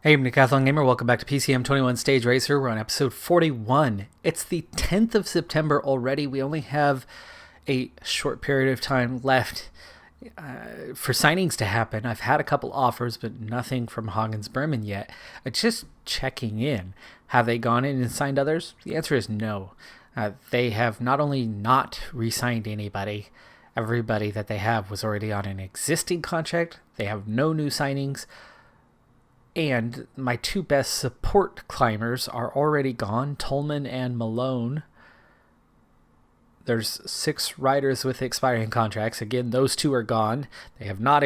Hey, I'm Decathlon Gamer. Welcome back to PCM21 Stage Racer. We're on episode 41. It's the 10th of September already. We only have a short period of time left for signings to happen. I've had a couple offers, but nothing from Hagens Berman yet. Just checking in. Have they gone in and signed others? The answer is no. They have not only not re-signed anybody, everybody that they have was already on an existing contract. They have no new signings. And my two best support climbers are already gone, Tolman and Malone. There's 6 riders with expiring contracts. Again, those 2 are gone. They have not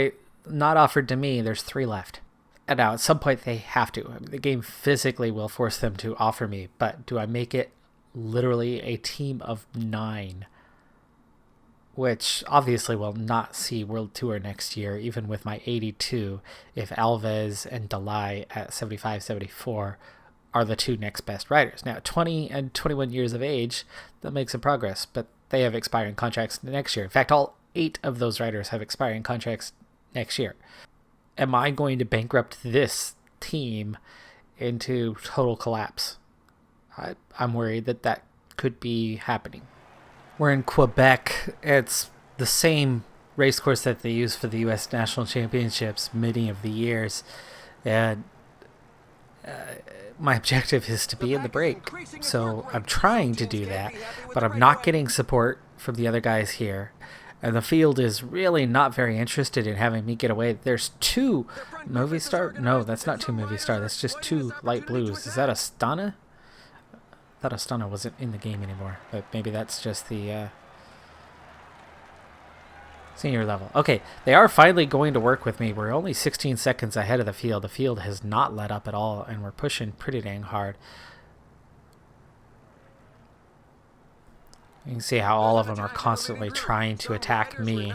offered to me. There's 3 left. And now at some point they have to. I mean, the game physically will force them to offer me. But do I make it literally a team of 9? Which obviously will not see World Tour next year, even with my 82, if Alves and Delay at 75, 74 are the 2 next best riders. Now, 20 and 21 years of age, that makes some progress, but they have expiring contracts next year. In fact, all 8 of those riders have expiring contracts next year. Am I going to bankrupt this team into total collapse? I'm worried that could be happening. We're in Quebec. It's the same race course that they use for the U.S. National Championships many of the years. And my objective is to be in the break. So I'm trying to do that, but I'm not getting support from the other guys here. And the field is really not very interested in having me get away. There's 2 Movie Star. No, that's not 2 Movie Star. That's just 2 light blues. Is that Astana? I thought Toscana wasn't in the game anymore, but maybe that's just the senior level. Okay, they are finally going to work with me. We're only 16 seconds ahead of the field. The field has not let up at all, and we're pushing pretty dang hard. You can see how all of them are constantly trying to attack me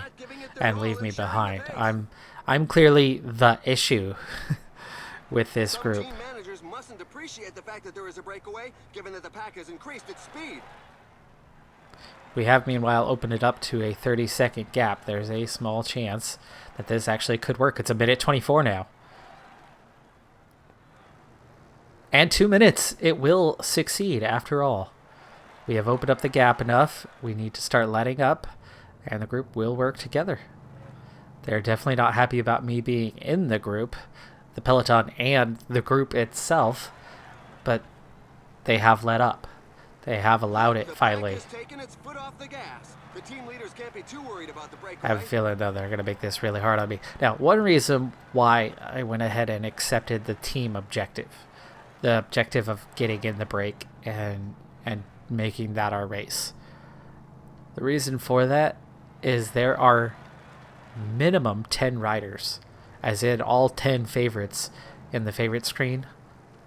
and leave me behind. I'm clearly the issue with this group. Mustn't appreciate the fact that there is a breakaway, given that the pack has increased its speed. We have, meanwhile, opened it up to a 30-second gap. There's a small chance that this actually could work. It's a minute 24 now. And 2 minutes. It will succeed, after all. We have opened up the gap enough. We need to start letting up, and the group will work together. They're definitely not happy about me being in the group, the peloton and the group itself, but they have let up. They have allowed it finally. I have a feeling, though, they're going to make this really hard on me. Now, one reason why I went ahead and accepted the team objective, the objective of getting in the break and making that our race. The reason for that is there are minimum 10 riders, as in all 10 favorites in the favorite screen.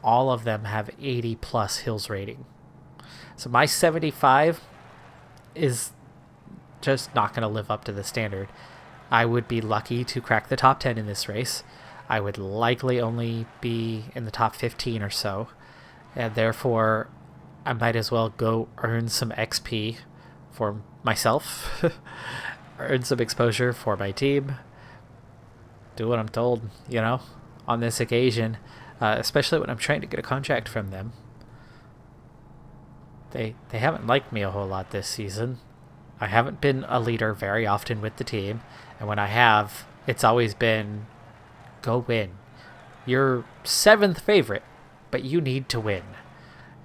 All of them have 80 plus hills rating. So my 75 is just not going to live up to the standard. I would be lucky to crack the top 10 in this race. I would likely only be in the top 15 or so. And therefore, I might as well go earn some XP for myself. Earn some exposure for my team. Do what I'm told, on this occasion, especially when I'm trying to get a contract from them. They haven't liked me a whole lot this season. I haven't been a leader very often with the team, and when I have, it's always been, go win. You're 7th favorite, but you need to win.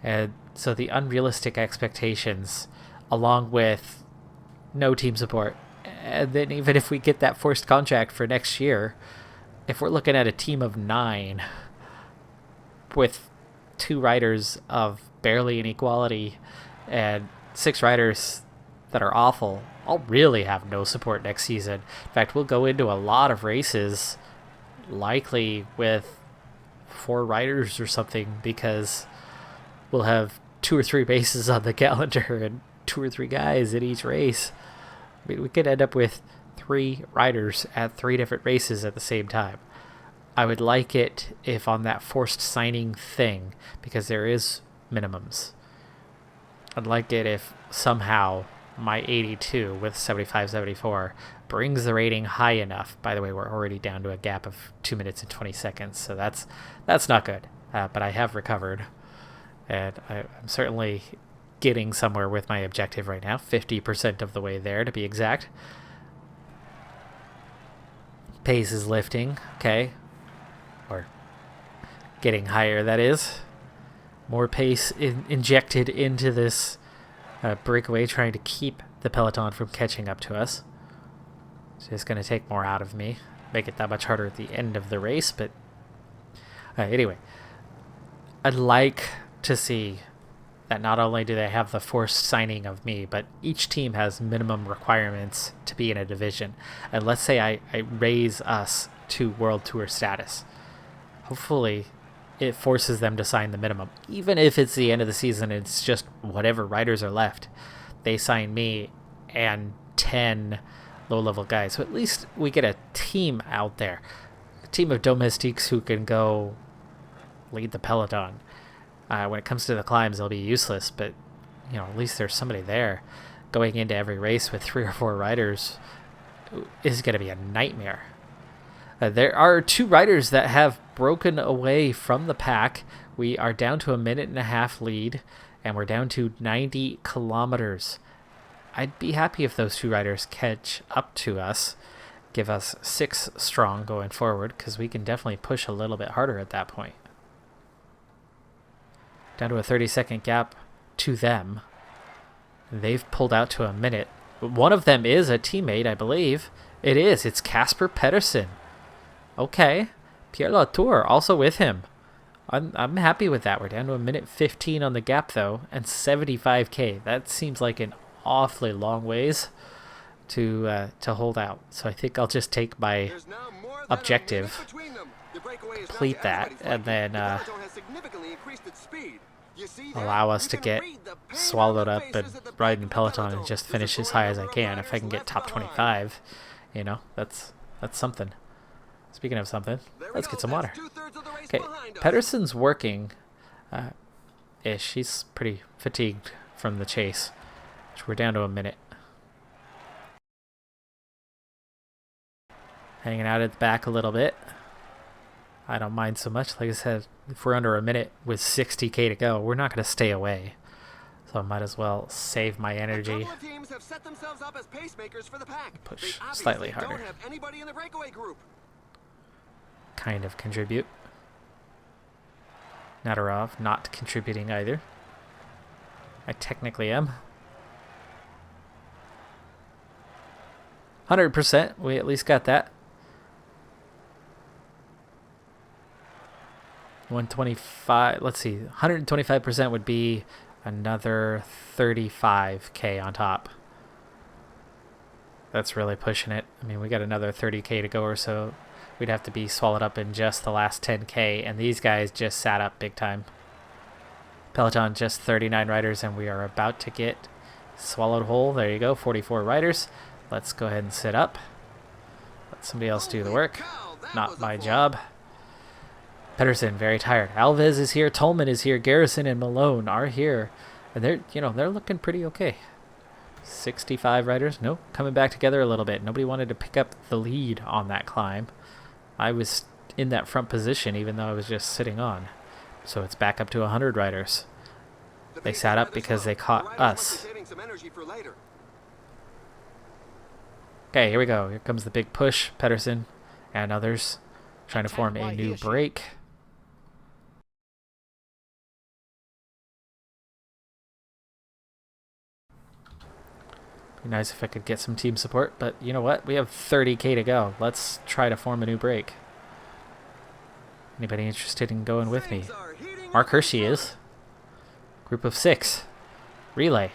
And so the unrealistic expectations, along with no team support, and then even if we get that forced contract for next year, if we're looking at a team of 9 with 2 riders of barely inequality and 6 riders that are awful, I'll really have no support next season. In fact, we'll go into a lot of races likely with 4 riders or something, because we'll have 2 or 3 races on the calendar and 2 or 3 guys in each race. We could end up with 3 riders at 3 different races at the same time. I would like it if on that forced signing thing, because there is minimums, I'd like it if somehow my 82 with 75-74 brings the rating high enough. By the way, we're already down to a gap of 2 minutes and 20 seconds, so that's not good. But I have recovered, and I'm certainly getting somewhere with my objective right now. 50% of the way there, to be exact. Pace is lifting, okay, or getting higher, that is. More pace injected into this breakaway, trying to keep the peloton from catching up to us. It's just going to take more out of me, make it that much harder at the end of the race. But anyway, I'd like to see that not only do they have the forced signing of me, but each team has minimum requirements to be in a division. And let's say I raise us to World Tour status. Hopefully it forces them to sign the minimum. Even if it's the end of the season, it's just whatever riders are left. They sign me and 10 low-level guys. So at least we get a team out there. A team of domestiques who can go lead the peloton. When it comes to the climbs, they'll be useless, but at least there's somebody there. Going into every race with 3 or 4 riders is going to be a nightmare. There are 2 riders that have broken away from the pack. We are down to a 1.5-minute lead, and we're down to 90 kilometers. I'd be happy if those 2 riders catch up to us, give us 6 strong going forward, because we can definitely push a little bit harder at that point. Down to a 30-second gap to them. They've pulled out to a minute. One of them is a teammate, I believe. It is. It's Casper Pedersen. Okay. Pierre Latour also with him. I'm happy with that. We're down to a 1:15 on the gap, though, and 75k. That seems like an awfully long ways to hold out. So I think I'll just take my objective, complete that, and then allow us to get swallowed up and ride in peloton and just finish as high as I can. If I can get top 25, that's something. Speaking of something, let's get some water. Okay, Pedersen's working ish. He's pretty fatigued from the chase, which we're down to a minute. Hanging out at the back a little bit. I don't mind so much. Like I said, if we're under a minute with 60k to go, we're not going to stay away. So I might as well save my energy. Push slightly harder. Kind of contribute. Nadarov not contributing either. I technically am. 100%. We at least got that. 125. Let's see. 125% would be another 35k on top. That's really pushing it. I mean, we got another 30k to go or so. We'd have to be swallowed up in just the last 10k, and these guys just sat up big time. Peloton just 39 riders, and we are about to get swallowed whole. There you go, 44 riders. Let's go ahead and sit up. Let somebody else do the work. Not my job. Pedersen, very tired. Alves is here. Tolman is here. Garrison and Malone are here, and they're looking pretty okay. 65 riders. Nope, coming back together a little bit. Nobody wanted to pick up the lead on that climb. I was in that front position even though I was just sitting on. So it's back up to 100 riders. They sat up because they caught us. Okay, here we go. Here comes the big push. Pedersen and others trying to form a new break. Be nice if I could get some team support, but you know what? We have 30k to go. Let's try to form a new break. Anybody interested in going with me? Mark Hershey is. Group of 6. Relay.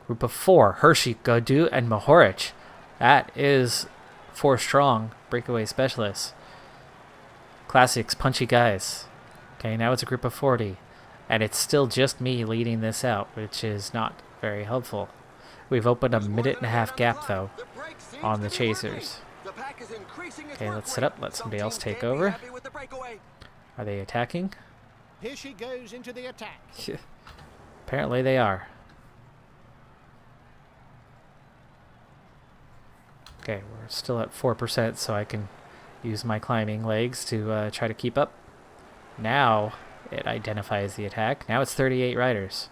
Group of 4. Hershey, Godou, and Mahorich. That is 4 strong breakaway specialists. Classics, punchy guys. Okay, now it's a group of 40. And it's still just me leading this out, which is not very helpful. We've opened a 1.5-minute gap, though, on the chasers. Okay, let's sit up. Let somebody else take over. Are they attacking? Here she goes into the attack. Apparently they are. Okay, we're still at 4%, so I can use my climbing legs to try to keep up. Now it identifies the attack. Now it's 38 riders.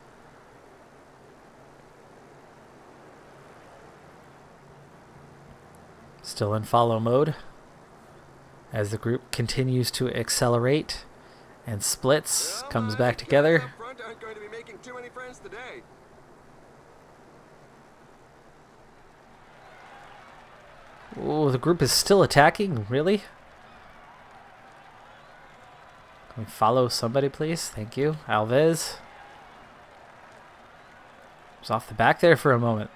Still in follow mode as the group continues to accelerate and splits, comes back together. Aren't going to be making too many friends today. Oh, the group is still attacking? Really? Can we follow somebody, please? Thank you. Alves. Was off the back there for a moment.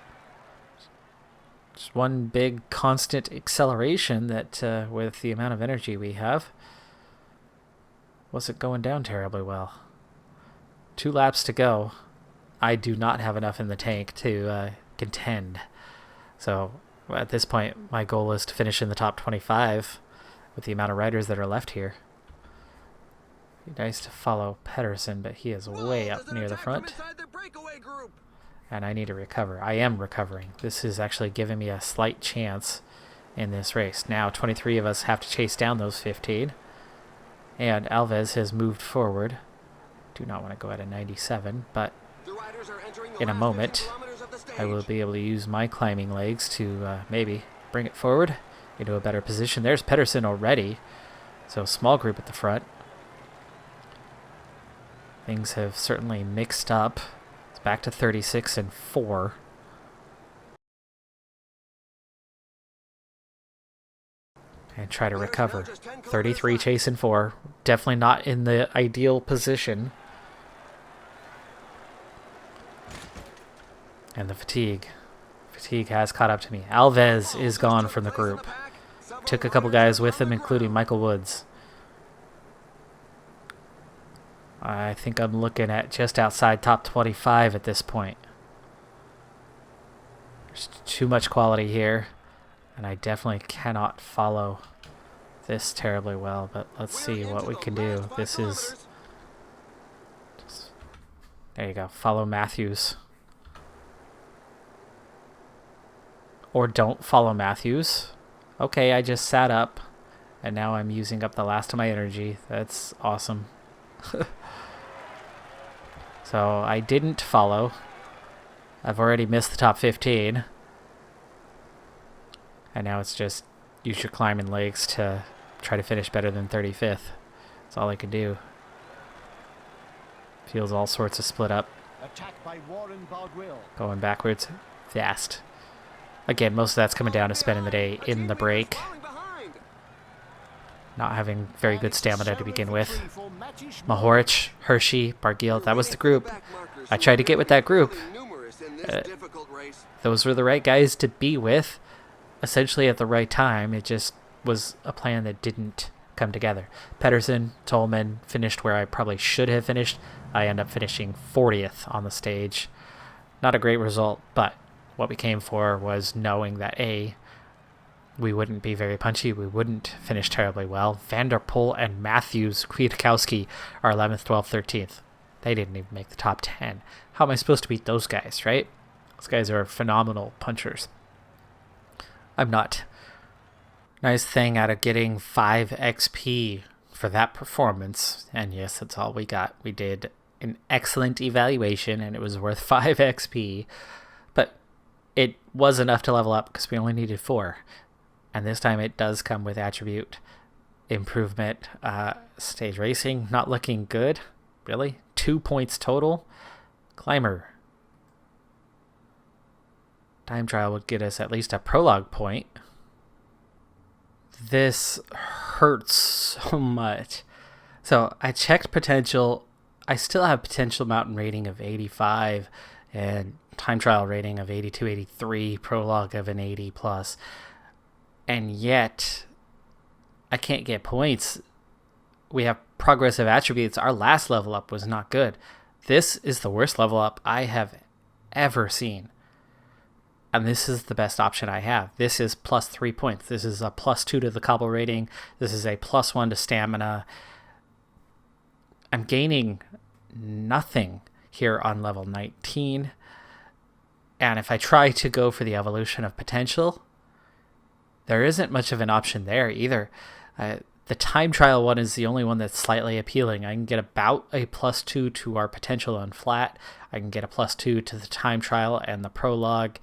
Just one big constant acceleration that, with the amount of energy we have, wasn't going down terribly well. 2 laps to go. I do not have enough in the tank to contend. So at this point, my goal is to finish in the top 25 with the amount of riders that are left here. Be nice to follow Pedersen, but he is way up near the front. And I need to recover. I am recovering. This is actually giving me a slight chance in this race. Now 23 of us have to chase down those 15. And Alves has moved forward. Do not want to go at a 97, but in a moment I will be able to use my climbing legs to maybe bring it forward into a better position. There's Pedersen already. So small group at the front. Things have certainly mixed up. It's back to 36 and 4. And try to recover. 33 chasing 4. Definitely not in the ideal position. And the fatigue. Fatigue has caught up to me. Alves is gone from the group. Took a couple guys with him, including Michael Woods. I think I'm looking at just outside top 25 at this point. There's too much quality here, and I definitely cannot follow this terribly well, but let's see what we can do. This is... There you go. Follow Matthews. Or don't follow Matthews. Okay, I just sat up, and now I'm using up the last of my energy. That's awesome. So I didn't follow. I've already missed the top 15. And now it's just use your climbing legs to try to finish better than 35th. That's all I can do. Feels all sorts of split up. Going backwards fast. Again, most of that's coming down to spending the day in the break. Not having very good stamina to begin with. Mahorich, Hershey, Bargiel, that was the group. I tried to get with that group. Those were the right guys to be with, essentially at the right time. It just was a plan that didn't come together. Pedersen, Tolman finished where I probably should have finished. I end up finishing 40th on the stage. Not a great result, but what we came for was knowing that A, we wouldn't be very punchy. We wouldn't finish terribly well. Vanderpool and Matthews, Kwiatkowski are 11th, 12th, 13th. They didn't even make the top 10. How am I supposed to beat those guys, right? Those guys are phenomenal punchers. I'm not. Nice thing out of getting 5 XP for that performance. And yes, that's all we got. We did an excellent evaluation and it was worth 5 XP. But it was enough to level up because we only needed 4. And this time it does come with attribute improvement. Stage racing, not looking good. Really? 2 points total. Climber. Time trial would get us at least a prologue point. This hurts so much. So I checked potential. I still have potential mountain rating of 85 and time trial rating of 82, 83, prologue of an 80 plus. And yet, I can't get points. We have progressive attributes. Our last level up was not good. This is the worst level up I have ever seen. And this is the best option I have. This is plus 3 points. This is a plus 2 to the cobble rating. This is a plus 1 to stamina. I'm gaining nothing here on level 19. And if I try to go for the evolution of potential, there isn't much of an option there either. The time trial one is the only one that's slightly appealing. I can get about a +2 to our potential on flat. I can get a +2 to the time trial and the prologue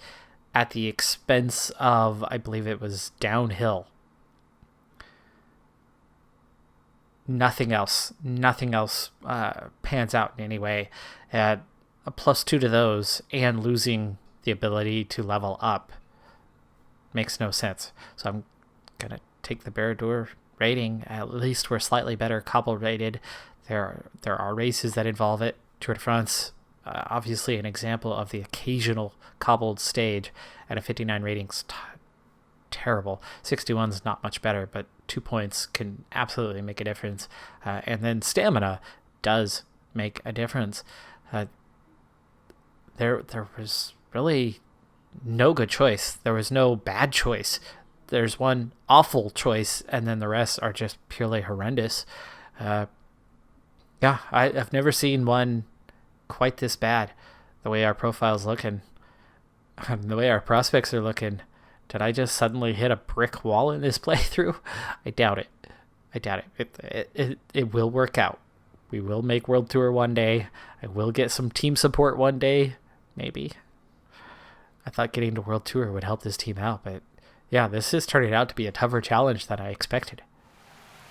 at the expense of, I believe it was downhill. Nothing else pans out in any way. At a +2 to those and losing the ability to level up makes no sense. So I'm going to take the Barradour rating. At least we're slightly better cobble rated. There are races that involve it. Tour de France, obviously an example of the occasional cobbled stage, and a 59 rating's terrible. 61's not much better, but 2 points can absolutely make a difference. And then stamina does make a difference. There was really no good choice. There was no bad choice. There's one awful choice, and then the rest are just purely horrendous. I've never seen one quite this bad. The way our profile's looking, and the way our prospects are looking. Did I just suddenly hit a brick wall in this playthrough? I doubt it. It will work out. We will make World Tour one day. I will get some team support one day, maybe. I thought getting to World Tour would help this team out, but yeah, this is turning out to be a tougher challenge than I expected.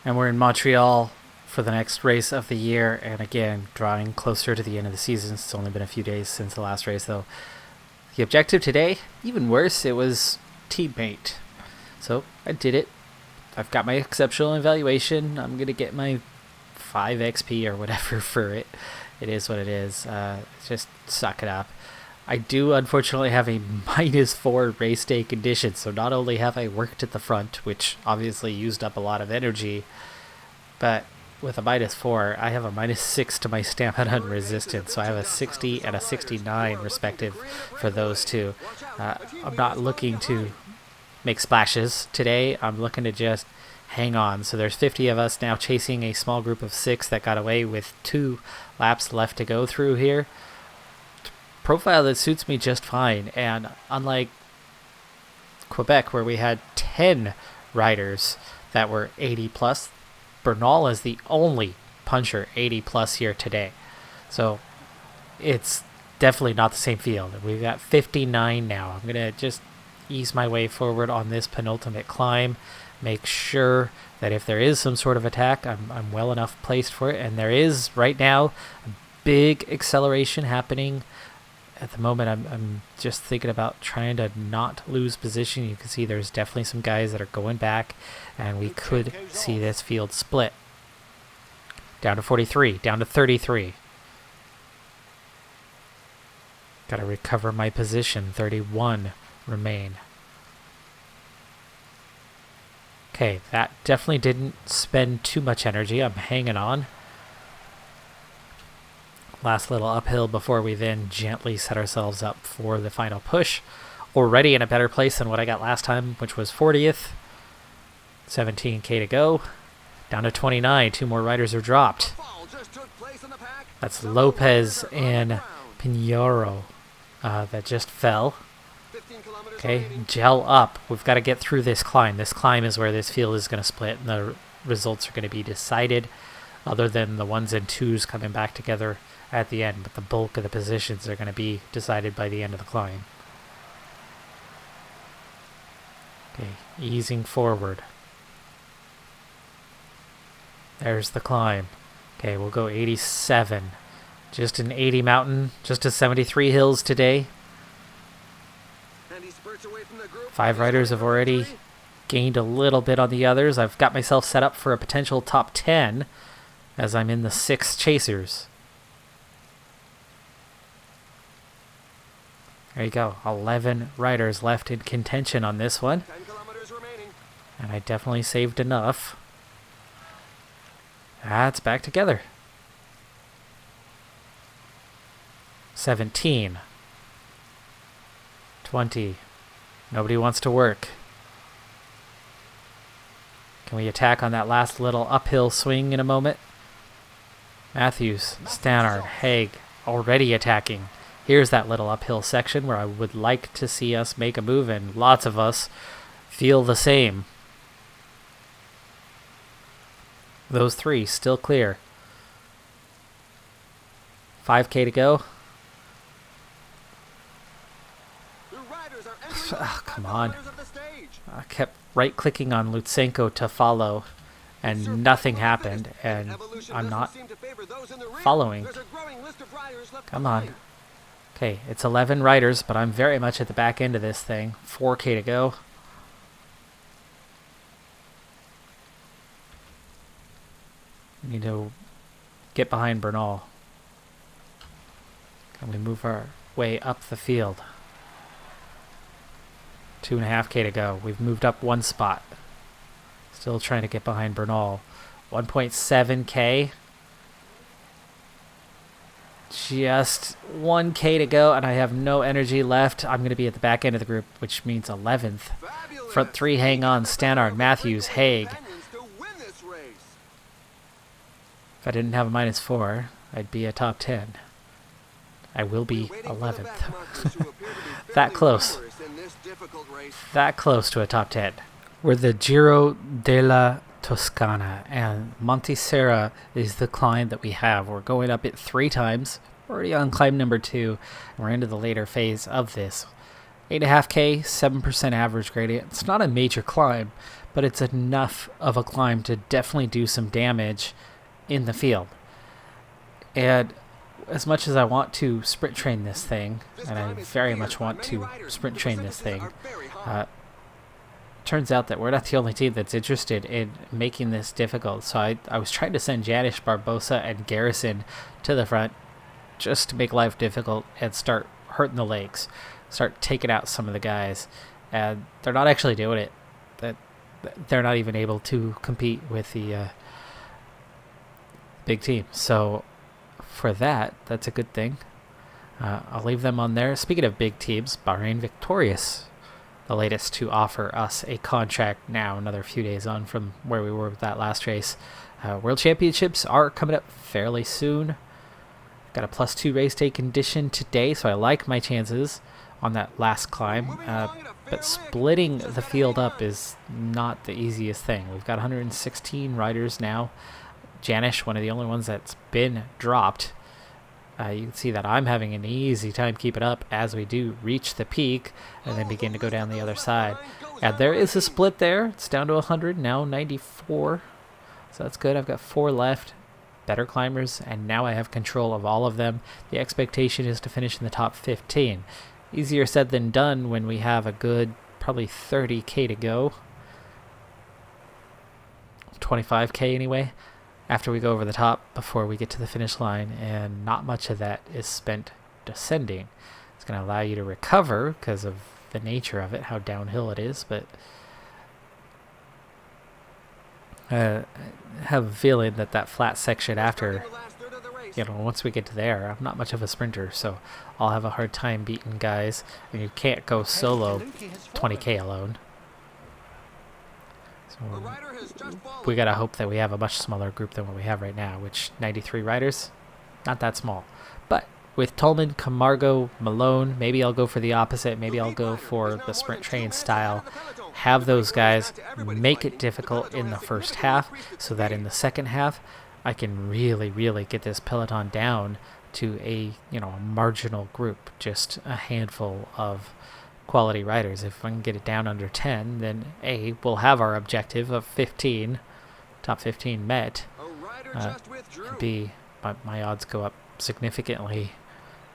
And we're in Montreal for the next race of the year, and again, drawing closer to the end of the season. It's only been a few days since the last race, though. The objective today, even worse, it was teammate. So I did it. I've got my exceptional evaluation. I'm going to get my 5 XP or whatever for it. It is what it is. Just suck it up. I do unfortunately have a -4 race day condition, so not only have I worked at the front, which obviously used up a lot of energy, but with a -4, I have a -6 to my stamina and resistance, so I have a 60 and a 69 respective for those two. I'm not looking to make splashes today. I'm looking to just hang on. So there's 50 of us now chasing a small group of 6 that got away with 2 laps left to go through here. Profile that suits me just fine, and unlike Quebec where we had 10 riders that were 80 plus, Bernal is the only puncher 80 plus here today. So it's definitely not the same field. We've got 59 now. I'm going to just ease my way forward on this penultimate climb, make sure that if there is some sort of attack, I'm well enough placed for it, and there is right now a big acceleration happening. At the moment, I'm just thinking about trying to not lose position. You can see there's definitely some guys that are going back, and we could see this field split. Down to 43, down to 33. Got to recover my position. 31 remain. Okay, that definitely didn't spend too much energy. I'm hanging on. Last little uphill before we then gently set ourselves up for the final push. Already in a better place than what I got last time, which was 40th. 17k to go. Down to 29. 2 more riders are dropped. That's Lopez and Pinheiro that just fell. Okay, gel up. We've got to get through this climb. This climb is where this field is going to split, and the results are going to be decided, other than the 1s and 2s coming back together at the end, but the bulk of the positions are going to be decided by the end of the climb. Okay, easing forward. There's the climb. Okay, we'll go 87. Just an 80 mountain, just a 73 hills today. 5 riders have already gained a little bit on the others. I've got myself set up for a potential top 10 as I'm in the 6 chasers. There you go. 11 riders left in contention on this one. And I definitely saved enough. It's back together. 17. 20. Nobody wants to work. Can we attack on that last little uphill swing in a moment? Matthews, Stannard, Haig, already attacking. Here's that little uphill section where I would like to see us make a move, and lots of us feel the same. Those three still clear. 5K to go. Oh, come on. I kept right-clicking on Lutsenko to follow, and nothing happened, and I'm not following. Come on. Okay, it's 11 riders, but I'm very much at the back end of this thing. 4K to go. Need to get behind Bernal. Can we move our way up the field? 2.5K to go. We've moved up one spot. Still trying to get behind Bernal. 1.7K. Just 1K to go, and I have no energy left. I'm going to be at the back end of the group, which means 11th. Front three, hang on. Stannard, Matthews, Haig. If I didn't have a -4, I'd be a top 10. I will be 11th. That close. That close to a top 10. We're the Giro della Toscana, and Monte Serra is the climb that we have. We're going up it 3 times. We're already on climb number 2. And we're into the later phase of this. 8.5K, 7% average gradient. It's not a major climb, but it's enough of a climb to definitely do some damage in the field. And as much as I want to sprint train this thing, and I very much want to sprint train this thing, turns out that we're not the only team that's interested in making this difficult. So I was trying to send Janis, Barbosa, and Garrison to the front just to make life difficult and start hurting the legs, start taking out some of the guys. And they're not actually doing it. They're not even able to compete with the big team. So for that, that's a good thing. I'll leave them on there. Speaking of big teams, Bahrain Victorious, the latest to offer us a contract now, another few days on from where we were with that last race. World Championships are coming up fairly soon. Got a +2 race day condition today, so I like my chances on that last climb. But splitting the field up is not the easiest thing. We've got 116 riders now. Janish, one of the only ones that's been dropped. You can see that I'm having an easy time keeping up as we do reach the peak and then begin to go down the other side. And there is a split there. It's down to 100, now 94. So that's good. I've got 4 left. Better climbers, and now I have control of all of them. The expectation is to finish in the top 15. Easier said than done when we have a good probably 30K to go. 25K anyway. After we go over the top before we get to the finish line, and not much of that is spent descending. It's going to allow you to recover because of the nature of it, how downhill it is, but I have a feeling that flat section after, once we get to there, I'm not much of a sprinter, so I'll have a hard time beating guys, and you can't go solo 20K alone. So we gotta hope that we have a much smaller group than what we have right now, which 93 riders, not that small. But with Tolman, Camargo, Malone, maybe I'll go for the opposite. Maybe I'll go for the sprint train style. Have those guys make it difficult in the first half so that in the second half I can really, really get this peloton down to a marginal group, just a handful of quality riders. If I can get it down under 10, then we'll have our objective of 15, top 15 met. B, my odds go up significantly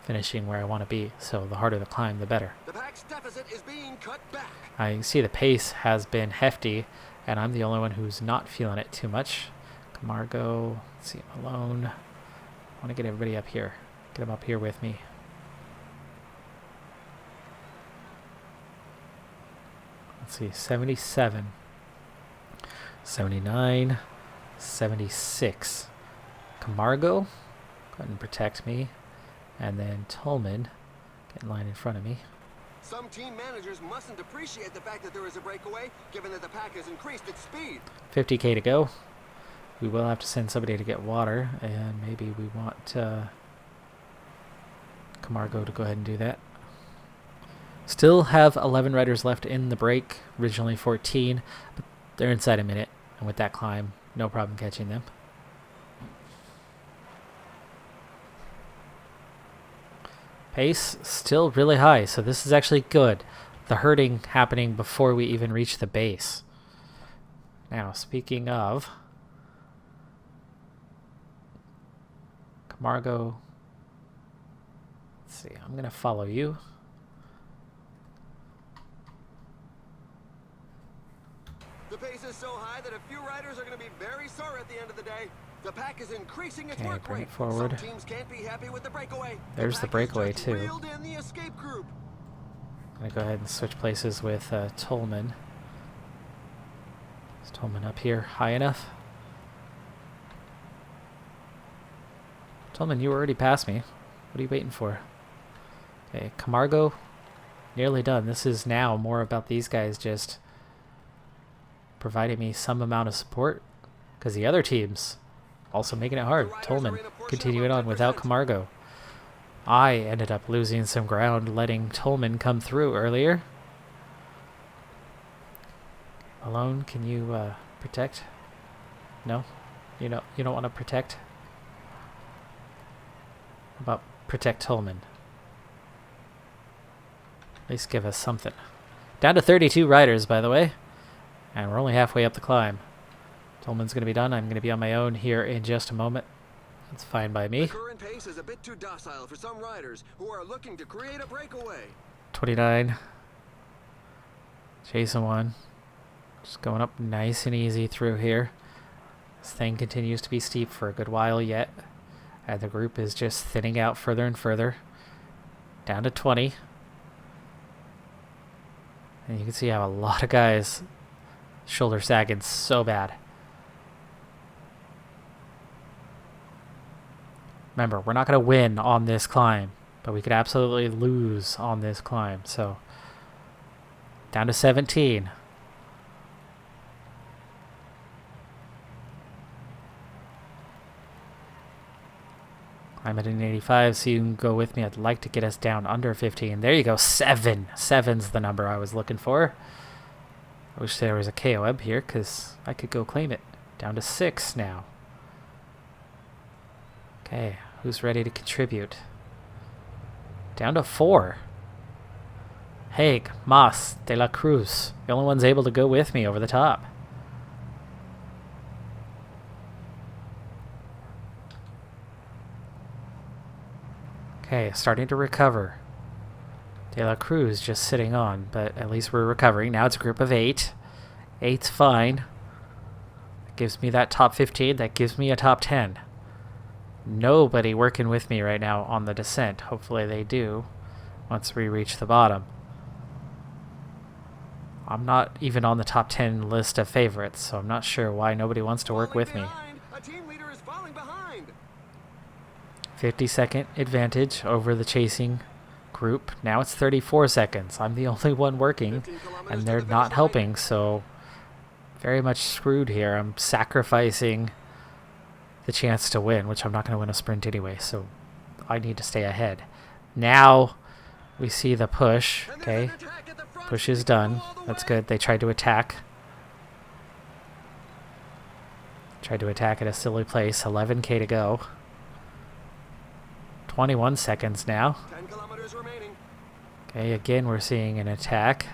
finishing where I want to be. So the harder the climb, the better. The pack's deficit is being cut back. I see the pace has been hefty, and I'm the only one who's not feeling it too much. Camargo, let's see, Malone. I want to get everybody up here. Get them up here with me. Let's see, 77, 79, 76. Camargo, go ahead and protect me. And then Tolman, get in line in front of me. Some team managers mustn't appreciate the fact that there is a breakaway, given that the pack has increased its speed. 50K to go. We will have to send somebody to get water, and maybe we want Camargo to go ahead and do that. Still have 11 riders left in the break, originally 14, but they're inside a minute, and with that climb, no problem catching them. Pace still really high, so this is actually good. The herding happening before we even reach the base. Now, speaking of Camargo, let's see, I'm going to follow you. The pace is so high that a few riders are going to be very sore at the end of the day. The pack is increasing its work bring rate. it forward. Some teams can't be happy with the breakaway. There's the breakaway too. Reeled in the escape group. I'm going to go ahead and switch places with Tolman. Is Tolman up here high enough? Tolman, you already passed me. What are you waiting for? Okay, Camargo, nearly done. This is now more about these guys just providing me some amount of support, because the other teams also making it hard. Tolman continuing on without Camargo. I ended up losing some ground letting Tolman come through earlier. Alone, can you protect? No? You don't want to protect? How about protect Tolman? At least give us something. Down to 32 riders, by the way. And we're only halfway up the climb. Tolman's going to be done. I'm going to be on my own here in just a moment. That's fine by me. The current pace is a bit too docile for some riders who are looking to create a breakaway. 29. Chasing one. Just going up nice and easy through here. This thing continues to be steep for a good while yet. And the group is just thinning out further and further. Down to 20. And you can see how a lot of guys shoulder sagging so bad. Remember, we're not going to win on this climb, but we could absolutely lose on this climb. So, down to 17. I'm at an 85, so you can go with me. I'd like to get us down under 15. There you go, 7. 7's the number I was looking for. I wish there was a KOM here, because I could go claim it. Down to 6 now. Okay, who's ready to contribute? Down to 4. Haig, Mas, De La Cruz. The only ones able to go with me over the top. Okay, starting to recover. De La Cruz just sitting on, but at least we're recovering. Now it's a group of 8. 8's fine. That gives me that top 15. That gives me a top 10. Nobody working with me right now on the descent. Hopefully they do once we reach the bottom. I'm not even on the top 10 list of favorites, so I'm not sure why nobody wants to work with me. A team leader is falling behind. 50-second advantage over the chasing group. Now it's 34 seconds. I'm the only one working, and they're not helping, so very much screwed here. I'm sacrificing the chance to win, which I'm not going to win a sprint anyway, so I need to stay ahead. Now we see the push. Okay, push is done. That's good. They tried to attack. Tried to attack at a silly place. 11K to go. 21 seconds now. 10 kilometers remaining. Okay, again we're seeing an attack.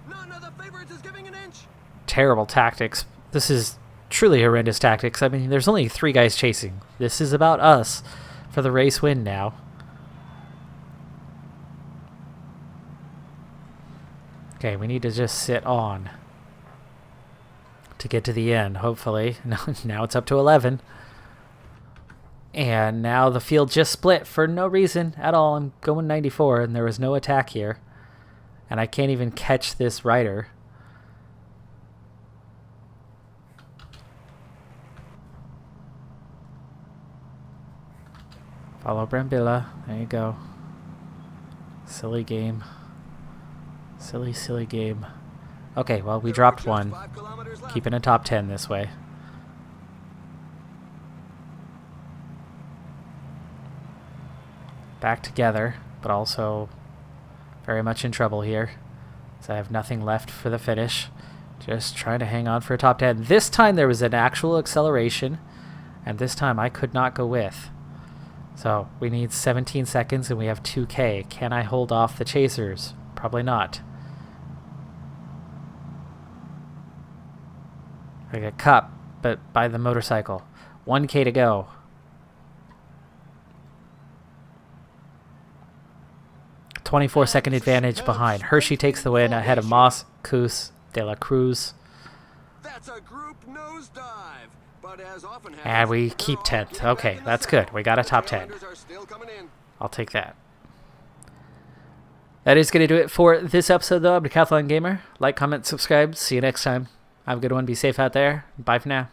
None of the favorites is giving an inch. Terrible tactics. This is truly horrendous tactics. I mean, there's only 3 guys chasing. This is about us for the race win now. Okay, we need to just sit on to get to the end, hopefully. Now it's up to 11. And now the field just split for no reason at all. I'm going 94, and there was no attack here. And I can't even catch this rider. Follow Brambilla. There you go. Silly game. Silly, silly game. Okay, well, we dropped one. Keeping a top 10 this way. Back together, but also very much in trouble here. So I have nothing left for the finish. Just trying to hang on for a top 10. This time there was an actual acceleration, and this time I could not go with. So we need 17 seconds and we have 2K. Can I hold off the chasers? Probably not. I get cut, but by the motorcycle. 1K to go. .24-second advantage behind. Hershey takes the win ahead of Moss, Coos, De La Cruz. That's a group nosedive. But as often happens, And we keep 10th. Okay, that's good. We got a top 10. I'll take that. That is going to do it for this episode, though. I'm Decathlon Gamer. Like, comment, subscribe. See you next time. Have a good one. Be safe out there. Bye for now.